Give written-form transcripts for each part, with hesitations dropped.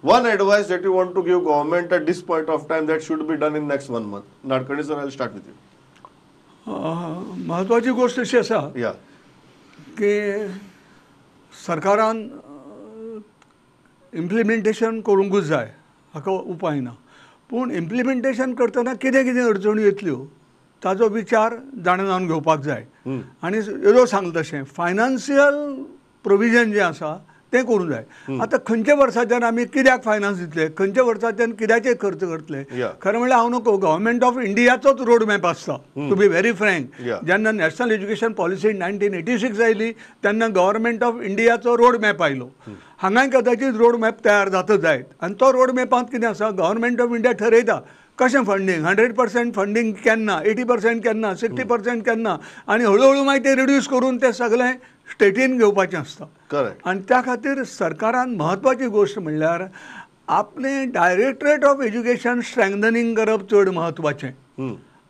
One advice that you want to give government at this point of time that should be done in next 1 month. Nadkarni sir, I'll start with you. महत्वाची गोष्ट अशी आसा Yeah. की सरकारान implementation करूंकूच जाय, हाका उपाय ना. पूण इम्प्लिमेंटेशन करतना कितें कितें अडचणी येतल्यो ताजो विचार जाणून घेवपाक जाय. आनी येदो सांगला तशें फायनान्शियल प्रोविजन जें आसा तें करूंक जाय. आतां खंयच्या वर्साच्यान आमी कित्याक फायनान्स दितले, खंयच्या वर्साच्यान कित्याचेर खर्च करतले. खरें म्हणल्यार हांव नको, गव्हर्मेंट ऑफ इंडियाचोच रोड मॅप आसता. टू बी व्हेरी फ्रँक, जेन्ना नॅशनल एज्युकेशन पॉलिसी 1986 आयली तेन्ना गव्हर्मेंट ऑफ इंडियाचो रोड मॅप आयलो. हांगाय कदाचित रोड मॅप तयार जाता जायत. आनी तो रोड मॅपांत कितें आसा, गव्हर्मेंट ऑफ इंडिया ठरयता कशें फंडींग, 100% फंडींग केन्ना, 80% केन्ना, 60% केन्ना, आनी हळू मागीर तें रिड्यूस करून तें सगळें स्टेटीन घेवपाचें आसता. आनी त्या खातीर सरकारान म्हत्वाची गोश्ट म्हणल्यार आपलें डायरेक्टरेट ऑफ एज्युकेशन स्ट्रेंथनिंग करप चड म्हत्वाचें.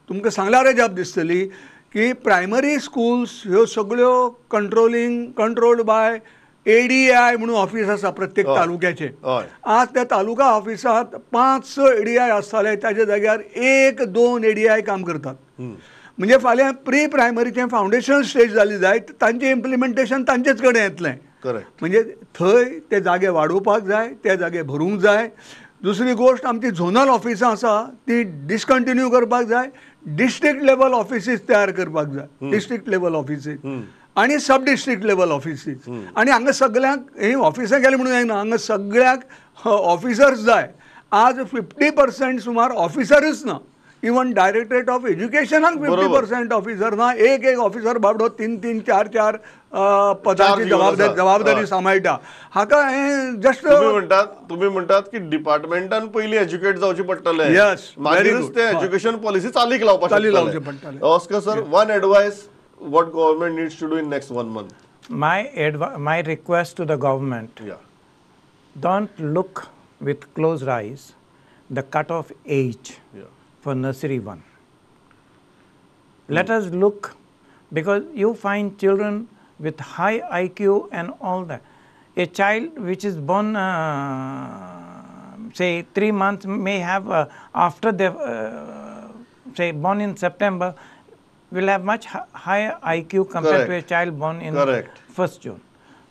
तुमकां सांगल्यार अजाप दिसतली की प्रायमरी स्कुल्स ह्यो सगळ्यो कंट्रोल्ड बाय ADI म्हणून ऑफिस आसा प्रत्येक तालुक्याचे. आज त्या तालुका ऑफिसांत 5-6 ADI आसताले, ताच्या जाग्यार 1-2 ADI काम करतात. म्हणजे फाल्यां प्री प्रायमरीचें फावंडेशन स्टेज जाली जायत तांचें इम्प्लिमेंटेशन तांचेच कडेन येतलें. म्हणजे थंय ते जागे वाडोवपाक जाय, ते जागे भरूंक जाय. दुसरी गोश्ट आमची झोनल ऑफिसां आसा ती डिसकंटिन्यू करपाक जाय. डिस्ट्रिक्ट लेवल ऑफिसीस तयार करपाक जाय, डिस्ट्रिक्ट लेवल ऑफिसीस आनी सब डिस्ट्रिक्ट लेवल ऑफिसीस. आनी हांगा सगळ्यांक ही ऑफिसां गेली म्हणून जायना, हांगा सगळ्याक ऑफिसर्स जाय. आज 50% सुमार ऑफिसरूच ना. इवन डायरेक्टरेट ऑफ एज्युकेशनाक 50% ऑफिसर ना. एक ऑफिसर बाबडो 3-3, 4-4 पदांची जबाबदारी सांबाळटा. हाका हें जस्ट तुम्ही म्हणटात की डिपार्टमेंटान पयलीं एज्युकेट जावचें पडटलें, मागीरच ते एज्युकेशन पॉलिसी चालीक लावपाक पडटलें. Oscar sir, one advice what government needs to do in next 1 month? My request to the government, don't look with closed eyes the cutoff age for nursery 1. Let us look, because you find children with high IQ and all that. A child which is born say 3 months may have after they say born in September will have much higher IQ compared to a child born in 1st June.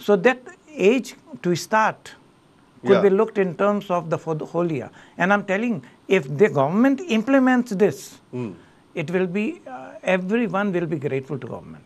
So that age to start could be looked in terms of for the whole year. And I'm telling, if the government implements this, it will be, everyone will be grateful to government.